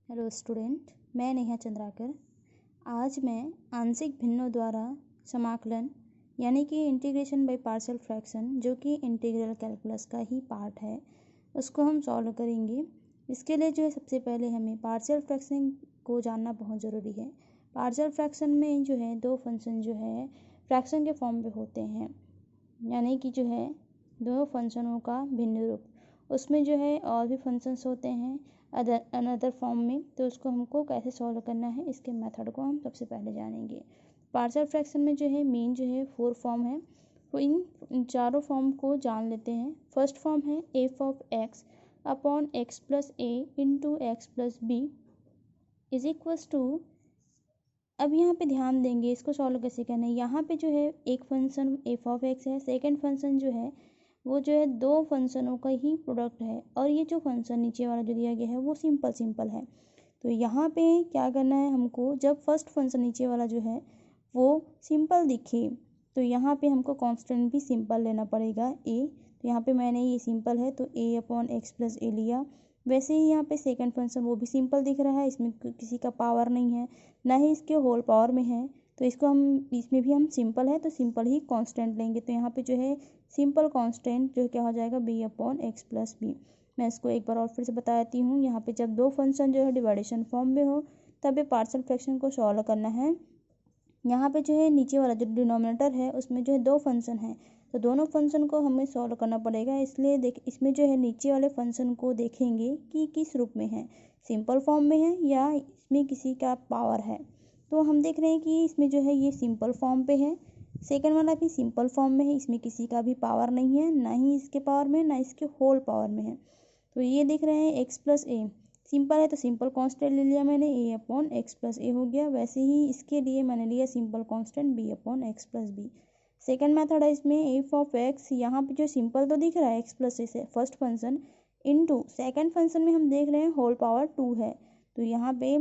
Hello student, मैं नेहा चंद्राकर। आज मैं आंशिक भिन्नों द्वारा समाकलन यानी कि इंटीग्रेशन बाय पार्शियल फ्रैक्शन, जो कि इंटीग्रल कैलकुलस का ही पार्ट है, उसको हम सॉल्व करेंगे। इसके लिए जो है सबसे पहले हमें पार्शियल फ्रैक्शन को जानना बहुत ज़रूरी है। पार्शियल फ्रैक्शन में जो है दो फंक्शन जो है फ्रैक्शन के फॉर्म पे होते हैं, यानी कि जो है दो फंक्शनों का भिन्न रूप। उसमें जो है और भी फंक्शंस होते हैं अनदर फॉर्म में, तो उसको हमको कैसे सॉल्व करना है, इसके मेथड को हम सबसे पहले जानेंगे। पार्शियल फ्रैक्शन में जो है मेन जो है 4 फॉर्म है, तो इन चारों फॉर्म को जान लेते हैं। फर्स्ट फॉर्म है F of x upon x plus A into x plus B is equals to. अब यहाँ पे ध्यान देंगे इसको सॉल्व कैसे करना है। यहाँ पे जो है एक फंक्शन एफ ऑफ एक्स है, सेकेंड फंक्शन जो है वो जो है दो फंक्शनों का ही प्रोडक्ट है, और ये जो फंक्शन नीचे वाला जो दिया गया है वो सिंपल है। तो यहाँ पे क्या करना है हमको, जब फर्स्ट फंक्शन नीचे वाला जो है वो सिंपल दिखे तो यहाँ पे हमको कांस्टेंट भी सिंपल लेना पड़ेगा ए। तो यहाँ पे मैंने ये सिंपल है तो ए अपॉन एक्स प्लस ए लिया। वैसे ही यहाँ पे सेकंड फंक्शन वो भी सिंपल दिख रहा है, इसमें किसी का पावर नहीं है, ना ही इसके होल पावर में है, तो इसको हम इसमें भी हम सिंपल है तो सिंपल ही कांस्टेंट लेंगे। तो यहाँ पे जो है सिंपल कांस्टेंट जो क्या हो जाएगा B upon x plus B. मैं इसको एक बार और फिर से बता देती हूँ। यहाँ पे जब दो फंक्शन जो है डिवाइडेशन फॉर्म में हो तब ये पार्शियल फ्रैक्शन को सॉल्व करना है। यहाँ पे जो है नीचे वाला जो डिनोमिनेटर है उसमें जो है दो फंक्शन है, तो दोनों फंक्शन को हमें सॉल्व करना पड़ेगा। इसलिए देख इसमें जो है नीचे वाले फंक्शन को देखेंगे कि किस रूप में है, सिंपल फॉर्म में है या इसमें किसी का पावर है। तो हम देख रहे हैं कि इसमें जो है ये सिंपल फॉर्म पे है, सेकंड वाला भी सिंपल फॉर्म में है, इसमें किसी का भी पावर नहीं है, ना ही इसके पावर में ना इसके होल पावर में है। तो ये देख रहे हैं एक्स प्लस ए सिंपल है तो सिंपल कांस्टेंट ले लिया मैंने, A upon x plus A हो गया। वैसे ही इसके लिए मैंने लिया simple constant B upon x plus B. Second method है इसमें एफ ऑफ एक्स, यहाँ पे जो सिंपल तो दिख रहा है एक्स प्लस ए से first function into second function में हम देख रहे हैं होल पावर 2 है। तो यहाँ पे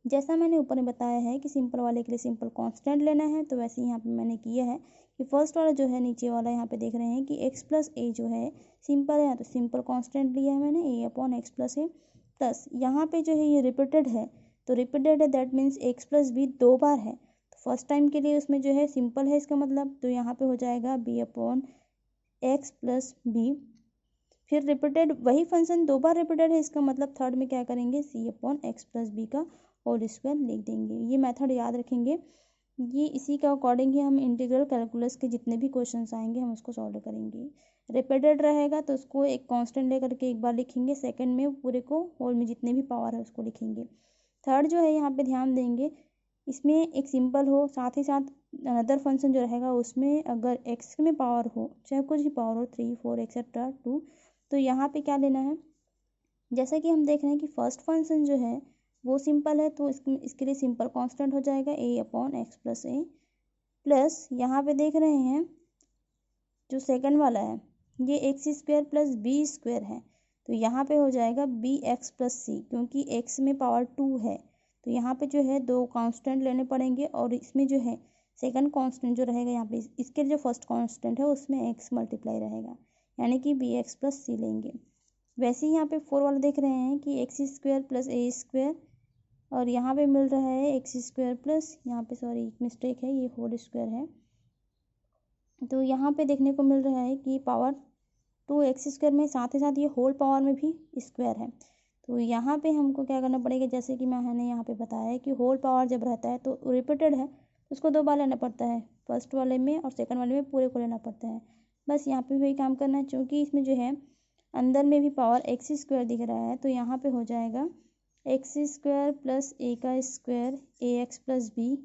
जैसा मैंने ऊपर में बताया है कि सिंपल वाले के लिए सिंपल कांस्टेंट लेना है, तो वैसे ही यहाँ पे मैंने किया है कि फर्स्ट वाला जो है नीचे वाला यहाँ पे देख रहे हैं कि एक्स प्लस ए जो है सिंपल है तो सिंपल कांस्टेंट लिया है मैंने A upon x plus a. Plus यहाँ पे जो है ये रिपीटेड है, तो रिपीटेड है that means x plus B 2 बार है, तो फर्स्ट टाइम के लिए उसमें जो है सिंपल है इसका मतलब, तो यहाँ पे हो जाएगा B upon x plus B. फिर रिपीटेड वही फंक्शन 2 बार रिपीटेड है, इसका मतलब थर्ड में क्या करेंगे C upon x plus B का होल स्क्वायर लिख देंगे। ये मेथड याद रखेंगे, ये इसी का अकॉर्डिंग ही हम इंटीग्रल कैलकुलस के जितने भी क्वेश्चंस आएंगे हम उसको सॉल्व करेंगे। रिपीटेड रहेगा तो उसको एक कांस्टेंट लेकर के एक बार लिखेंगे, सेकंड में पूरे को होल में जितने भी पावर है उसको लिखेंगे। थर्ड जो है यहाँ पे ध्यान देंगे, इसमें एक सिंपल हो साथ ही साथ अनदर फंक्शन जो रहेगा उसमें अगर एक्स में पावर हो, चाहे कुछ भी पावर हो 3 4 एक्सेट्रा 2, तो यहाँ पे क्या लेना है, जैसा कि हम देख रहे हैं कि फर्स्ट फंक्शन जो है वो सिंपल है तो इसके लिए सिंपल कांस्टेंट हो जाएगा ए upon x plus a. Plus यहाँ पे देख रहे हैं जो सेकंड वाला है ये x square plus B square है, तो यहाँ पे हो जाएगा बी एक्स प्लस सी, क्योंकि एक्स में पावर 2 है तो यहाँ पे जो है दो कांस्टेंट लेने पड़ेंगे, और इसमें जो है सेकंड कांस्टेंट जो रहेगा यहाँ पे इसके जो फर्स्ट कांस्टेंट है उसमें एक्स मल्टीप्लाई रहेगा, यानी कि बी एक्स प्लस सी लेंगे। वैसे ही यहाँ पे 4 वाला देख रहे हैं कि एक्स स्क्वायर प्लस ए स्क्वायर, और यहाँ पे मिल रहा है एक्स स्क्वायर प्लस, यहाँ पे सॉरी एक मिस्टेक है ये होल स्क्वायर है, तो यहाँ पे देखने को मिल रहा है कि पावर 2 एक्स स्क्वायर में साथ ही साथ ये होल पावर में भी स्क्वायर है। तो यहाँ पे हमको क्या करना पड़ेगा, जैसे कि मैंने यहाँ पे बताया है कि होल पावर जब रहता है तो रिपीटेड है तो उसको 2 बार लेना पड़ता है, फर्स्ट वाले में और सेकंड वाले में पूरे को लेना पड़ता है। बस यहाँ पे वही काम करना है, क्योंकि इसमें जो है अंदर में भी पावर एक्स स्क्वायर दिख रहा है, तो यहाँ पे हो जाएगा एक्स स्क्वायर प्लस ए का स्क्वायर ए एक्स प्लस बी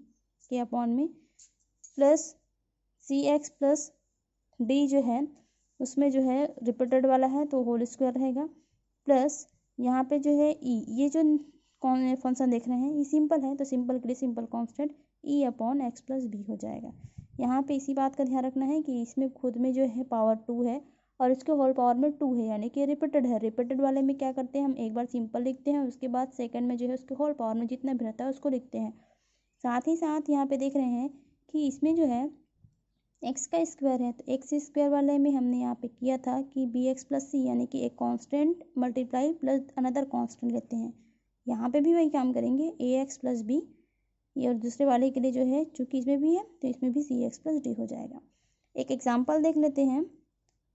के अपॉन में प्लस सी एक्स प्लस डी जो है उसमें जो है रिपीटेड वाला है तो होल स्क्वायर रहेगा, प्लस यहाँ पे जो है ई, ये जो कौन फंक्शन देख रहे हैं ये सिंपल है तो सिंपल के लिए simple constant E upon x plus B हो जाएगा। यहाँ पे इसी बात का ध्यान रखना है कि इसमें खुद में जो है पावर 2 है और इसके होल पावर में 2 है, यानी कि रिपीटेड है। रिपीटेड वाले में क्या करते हैं हम एक बार सिंपल लिखते हैं, उसके बाद सेकंड में जो है उसके होल पावर में जितना भी रहता है उसको लिखते हैं। साथ ही साथ यहाँ पे देख रहे हैं कि इसमें जो है एक्स का स्क्वायर है, तो एक्स स्क्वायर वाले में हमने यहाँ पे किया था कि बी एक्स प्लस सी, यानी कि एक constant multiply plus another constant लेते हैं, यहाँ पे भी वही काम करेंगे, ए एक्स प्लस बी, ये और दूसरे वाले के लिए जो है चूँकि इसमें भी है तो इसमें भी सी एक्स प्लस डी हो जाएगा। एक एग्जाम्पल देख लेते हैं,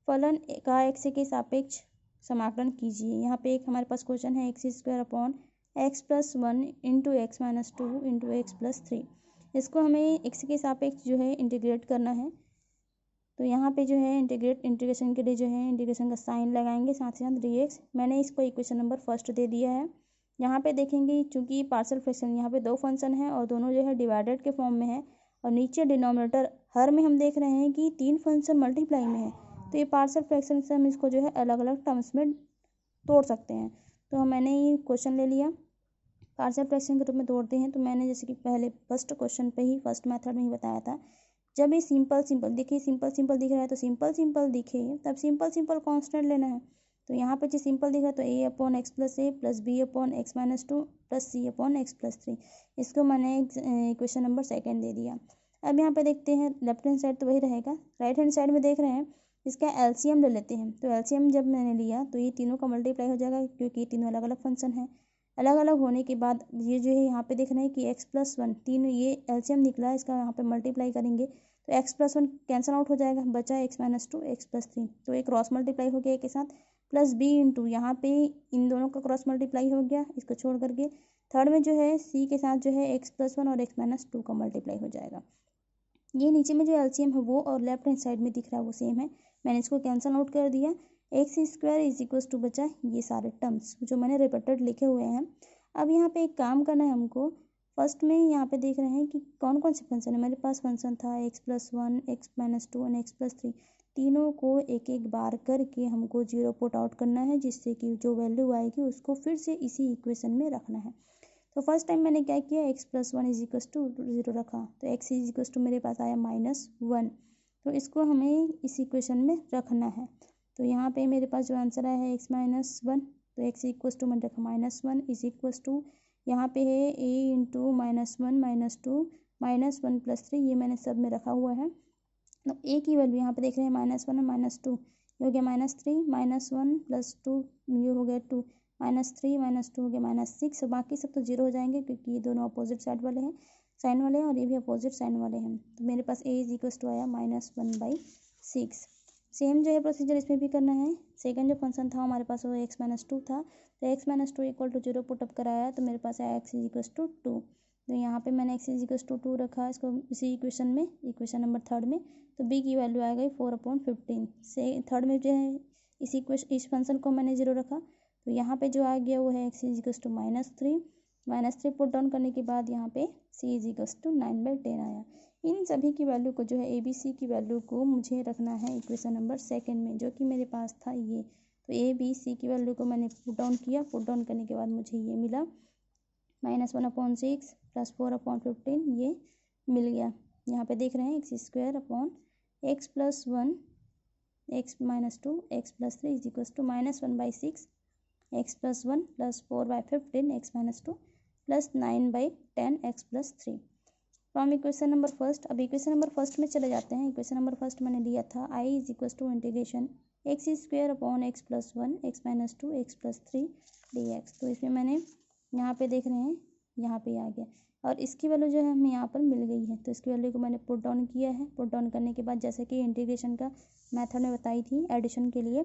फलन का एक्स के सापेक्ष समाकलन कीजिए। यहाँ पे एक हमारे पास क्वेश्चन है x square upon x plus one into x minus two into x plus three. इसको हमें एक्स के सापेक्ष जो है इंटीग्रेट करना है। तो यहाँ पे जो है इंटीग्रेशन के लिए जो है इंटीग्रेशन का साइन लगाएंगे, साथ ही साथ डी एक्स। मैंने इसको इक्वेशन नंबर फर्स्ट दे दिया है। यहाँ पे देखेंगे चूँकि पार्शियल फ्रैक्शन यहाँ पे दो फंक्शन है और दोनों जो है डिवाइडेड के फॉर्म में है, और नीचे डिनोमिनेटर हर में हम देख रहे हैं कि तीन फंक्शन मल्टीप्लाई में है, तो ये पार्शियल फ्रैक्शन से हम इसको जो है अलग अलग टर्म्स में तोड़ सकते हैं। तो मैंने ये क्वेश्चन ले लिया, पार्शियल फ्रैक्शन के रूप में तोड़ते हैं। तो मैंने जैसे कि पहले फर्स्ट क्वेश्चन पे ही फर्स्ट मेथड में ही बताया था, जब ये सिंपल देखिए सिंपल दिख रहा है तो सिंपल दिखे तब सिंपल कांस्टेंट लेना है। तो यहाँ पे जो सिंपल दिख रहा है तो a upon x plus a plus b upon x minus two plus c upon x plus three, इसको मैंने इक्वेशन नंबर सेकेंड दे दिया। अब यहाँ पे देखते हैं लेफ्ट हैंड साइड तो वही रहेगा, राइट हैंड साइड में देख रहे हैं इसका एलसीएम ले लेते हैं। तो एलसीएम जब मैंने लिया तो ये तीनों का मल्टीप्लाई हो जाएगा, क्योंकि ये तीनों अलग अलग फंक्शन है। अलग अलग होने के बाद ये जो है यहाँ पे देख रहे हैं कि एक्स प्लस वन, तीनों ये एलसीएम निकला है, इसका यहाँ पे मल्टीप्लाई करेंगे तो x plus one cancel out हो जाएगा, बचा x minus two x plus three. तो एक क्रॉस मल्टीप्लाई हो गया एक के साथ, प्लस बी इंटू यहाँ पे इन दोनों का क्रॉस मल्टीप्लाई हो गया इसको छोड़ करके। थर्ड में जो है सी के साथ जो है एक्स प्लस वन और एक्स माइनस टू का मल्टीप्लाई हो जाएगा। ये नीचे में जो एलसीएम है वो और लेफ्ट हैंड साइड में दिख रहा है वो सेम है, मैंने इसको कैंसिल आउट कर दिया। X square is equal to बचा ये सारे टर्म्स जो मैंने रिपीटेड लिखे हुए हैं। अब यहाँ पे एक काम करना है हमको, फर्स्ट में यहाँ पे देख रहे हैं कि कौन कौन से फंक्शन है। मेरे पास फंक्शन था x plus one, x minus to और एक्स प्लस थ्री, तीनों को एक एक बार करके हमको जीरो पुट आउट करना है, जिससे कि जो वैल्यू आएगी उसको फिर से इसी इक्वेशन में रखना है। तो फर्स्ट टाइम मैंने क्या किया, x plus one is equals to zero रखा, तो एक्स इज इक्वस टू मेरे पास आया माइनस वन। तो इसको हमें इस इक्वेशन में रखना है। तो यहाँ पे मेरे पास जो आंसर आया है एक्स माइनस वन, तो एक्स इक्वस टू मैंने रखा minus one is equals to, यहाँ पे है a into minus one minus two minus one plus three, ये मैंने सब में रखा हुआ है। तो ए की वैल्यू यहाँ पे देख रहे हैं माइनस वन और माइनस टू, ये हो गया minus three, minus one plus two ये हो गया two, minus three minus two हो गया माइनस सिक्स, और बाकी सब तो जीरो हो जाएंगे क्योंकि ये दोनों अपोजिट साइड वाले हैं, साइन वाले हैं, और ये भी अपोजिट साइन वाले हैं। तो मेरे पास ए इज इक्वल टू आया minus one by six. Same जो है प्रोसीजर इसमें भी करना है। सेकंड जो फंक्शन था हमारे पास वो एक्स माइनस टू था, तो x minus two equal to zero put up कराया तो मेरे पास आया x is equal to two. तो यहाँ पे मैंने x is equal to two रखा इसको इसी इक्वेशन में, इक्वेशन नंबर थर्ड में। तो बी की वैल्यू आ गई 4/15 से, थर्ड में जो है इस फंक्शन को मैंने जीरो रखा, तो यहाँ पे जो आ गया वो है x is equal to minus three put down करने के बाद यहाँ पे सी इज इक्वल टू 9/10 आया। इन सभी की वैल्यू को जो है ए बी सी की वैल्यू को मुझे रखना है इक्वेशन नंबर सेकंड में, जो कि मेरे पास था ये। तो ए बी सी की वैल्यू को मैंने पुट डाउन किया, पुट डाउन करने के बाद मुझे ये मिला -1/6 प्लस 4/15, ये मिल गया। यहाँ पे देख रहे हैं x square upon x plus one x minus two x plus three is equal to -1/6 x plus one plus 4/15 x minus two plus 9/10 x plus three from equation number first. अब equation number first में चले जाते हैं। Equation number first मैंने लिया था I is equal to integration x square upon x plus one x minus two x plus three d x. तो इसमें मैंने यहाँ पे देख रहे हैं यहाँ पे आ गया, और इसकी वैल्यू जो है हमें यहाँ पर मिल गई है, तो इसकी वैल्यू को मैंने पुट डाउन किया है। पुट डाउन करने के बाद जैसे कि इंटीग्रेशन का मेथड में बताई थी एडिशन के लिए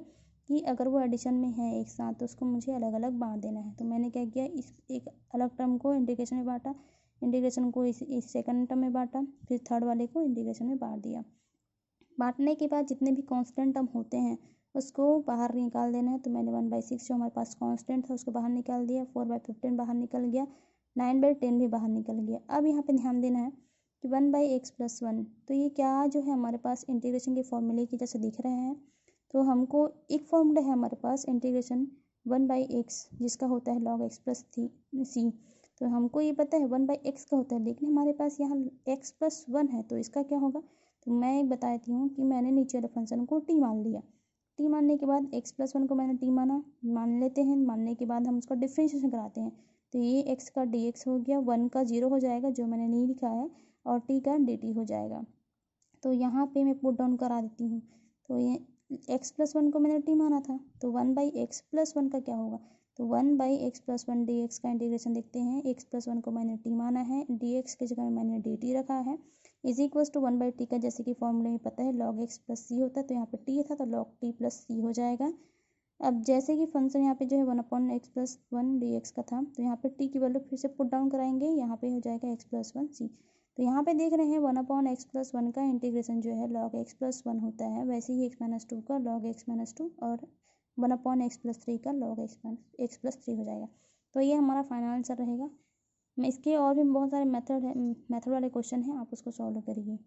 कि अगर वो एडिशन में है एक साथ तो उसको मुझे अलग अलग बांट देना है। तो मैंने क्या किया, इस एक अलग टर्म को इंटीग्रेशन में बांटा, इंटीग्रेशन को इस सेकंड टर्म में बांटा, फिर थर्ड वाले को इंटीग्रेशन में बांट दिया। बांटने के बाद जितने भी कांस्टेंट टर्म होते हैं उसको बाहर निकाल देना है। तो मैंने 1/6 जो हमारे पास कांस्टेंट था उसको बाहर निकाल दिया, 4/15 बाहर निकल गया, 9/10 भी बाहर निकल गया। अब यहाँ पे ध्यान देना है कि 1/x प्लस वन, तो ये क्या जो है हमारे पास इंटीग्रेशन के फॉर्मूले की जैसे दिख रहे हैं। तो हमको एक फॉर्मूला है हमारे पास इंटीग्रेशन 1/x जिसका होता है log x प्लस सी। तो हमको ये पता है 1/x का होता है, लेकिन हमारे पास यहाँ x प्लस वन है, तो इसका क्या होगा। तो मैं एक बताती हूँ कि मैंने नीचे वाले फंक्शन को टी मान लिया, टी मानने के बाद x प्लस वन को मैंने टी मान लेते हैं। मानने के बाद हम उसका डिफ्रेंशिएशन कराते हैं, तो ये x का dx हो गया, वन का जीरो हो जाएगा जो मैंने नहीं लिखा है, और t का dt हो जाएगा। तो यहाँ पे मैं पुट डाउन करा देती हूँ। तो ये x प्लस वन को मैंने टी माना था, तो 1/x प्लस वन का क्या होगा, तो 1/x+1 dx का इंटीग्रेशन देखते हैं। x+1 को मैंने t माना है, dx की जगह में मैंने dt रखा है, इज इक्वल्स टू 1/t का जैसे कि फॉर्मूले में पता है log x प्लस c होता है, तो यहाँ पे t था तो log t प्लस c हो जाएगा। अब जैसे कि फंक्शन यहाँ पे जो है 1/x+1 dx का था, तो यहाँ पे t की वैल्यू फिर से पुट डाउन कराएंगे, यहाँ पे हो जाएगा x+1 c। तो यहाँ पे देख रहे हैं 1/x+1 का इंटीग्रेशन जो है log x+1 होता है, वैसे ही x-2 का log x-2 और 1/x+3 का log x+3 हो जाएगा। तो ये हमारा फाइनल आंसर रहेगा। मैं इसके और भी बहुत सारे मेथड वाले क्वेश्चन हैं, आप उसको सॉल्व करिए।